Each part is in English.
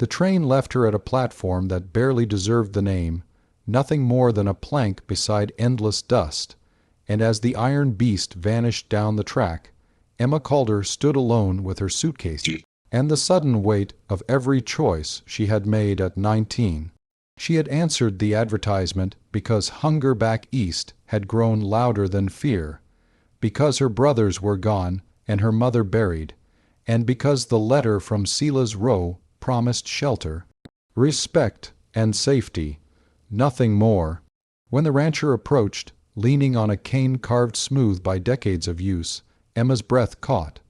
The train left her at a platform that barely deserved the name, nothing more than a plank beside endless dust, and as the iron beast vanished down the track, Emma Calder stood alone with her suitcase and the sudden weight of every choice she had made at 19. She had answered the advertisement because hunger back east had grown louder than fear, because her brothers were gone and her mother buried, and because the letter from Sila's Row promised shelter, respect, and safety, nothing more. When the rancher approached, leaning on a cane carved smooth by decades of use, Emma's breath caught.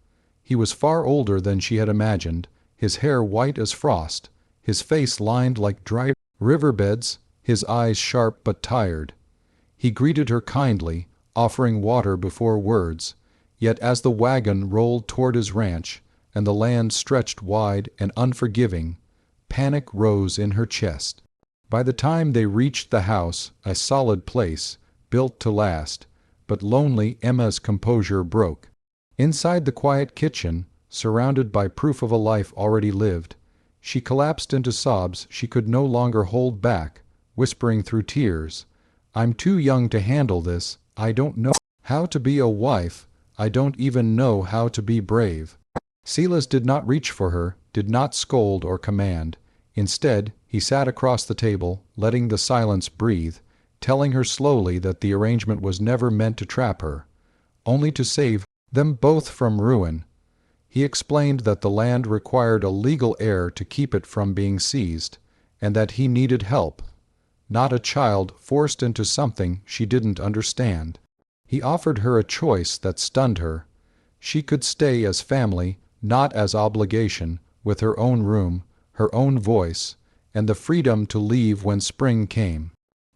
He was far older than she had imagined, his hair white as frost, his face lined like dry riverbeds, his eyes sharp but tired. He greeted her kindly, offering water before words, yet as the wagon rolled toward his ranch, and the land stretched wide and unforgiving, panic rose in her chest. By the time they reached the house, a solid place, built to last, but lonely, Emma's composure broke. Inside the quiet kitchen, surrounded by proof of a life already lived, she collapsed into sobs she could no longer hold back, whispering through tears, "I'm too young to handle this, I don't know how to be a wife, I don't even know how to be brave." Silas did not reach for her, did not scold or command. Instead, he sat across the table, letting the silence breathe, telling her slowly that the arrangement was never meant to trap her, only to save them both from ruin. He explained that the land required a legal heir to keep it from being seized, and that he needed help, not a child forced into something she didn't understand. He offered her a choice that stunned her. She could stay as family, not as obligation, with her own room, her own voice, and the freedom to leave when spring came.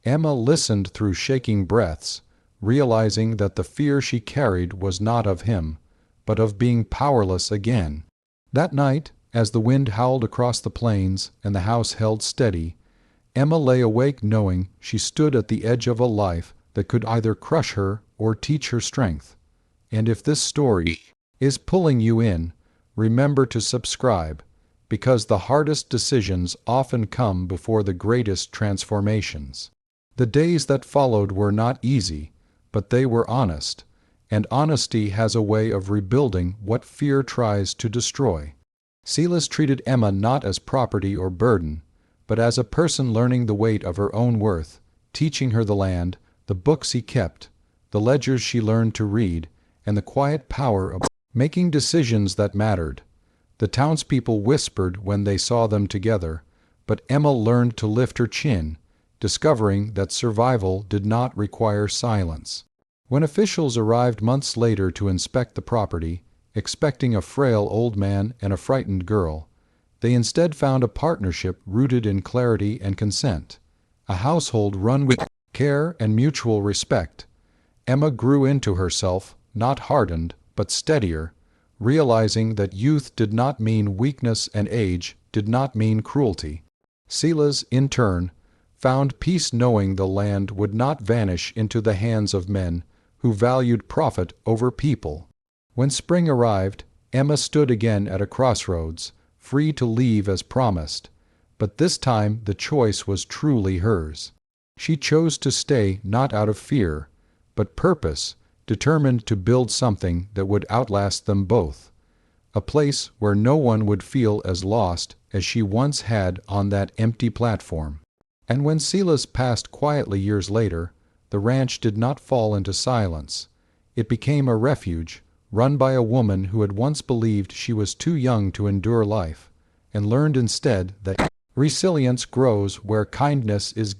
Emma listened through shaking breaths, realizing that the fear she carried was not of him, but of being powerless again. That night, as the wind howled across the plains and the house held steady, Emma lay awake knowing she stood at the edge of a life that could either crush her or teach her strength. And if this story is pulling you in, remember to subscribe, because the hardest decisions often come before the greatest transformations. The days that followed were not easy, but they were honest, and honesty has a way of rebuilding what fear tries to destroy. Silas treated Emma not as property or burden, but as a person learning the weight of her own worth, teaching her the land, the books he kept, the ledgers she learned to read, and the quiet power of making decisions that mattered. The townspeople whispered when they saw them together, but Emma learned to lift her chin, discovering that survival did not require silence. When officials arrived months later to inspect the property, expecting a frail old man and a frightened girl, they instead found a partnership rooted in clarity and consent, a household run with care and mutual respect. Emma grew into herself, not hardened, but steadier, realizing that youth did not mean weakness and age did not mean cruelty. Silas, in turn, found peace knowing the land would not vanish into the hands of men who valued profit over people. When spring arrived, Emma stood again at a crossroads, free to leave as promised, but this time the choice was truly hers. She chose to stay not out of fear, but purpose, determined to build something that would outlast them both, a place where no one would feel as lost as she once had on that empty platform. And when Silas passed quietly years later, the ranch did not fall into silence. It became a refuge, run by a woman who had once believed she was too young to endure life, and learned instead that resilience grows where kindness is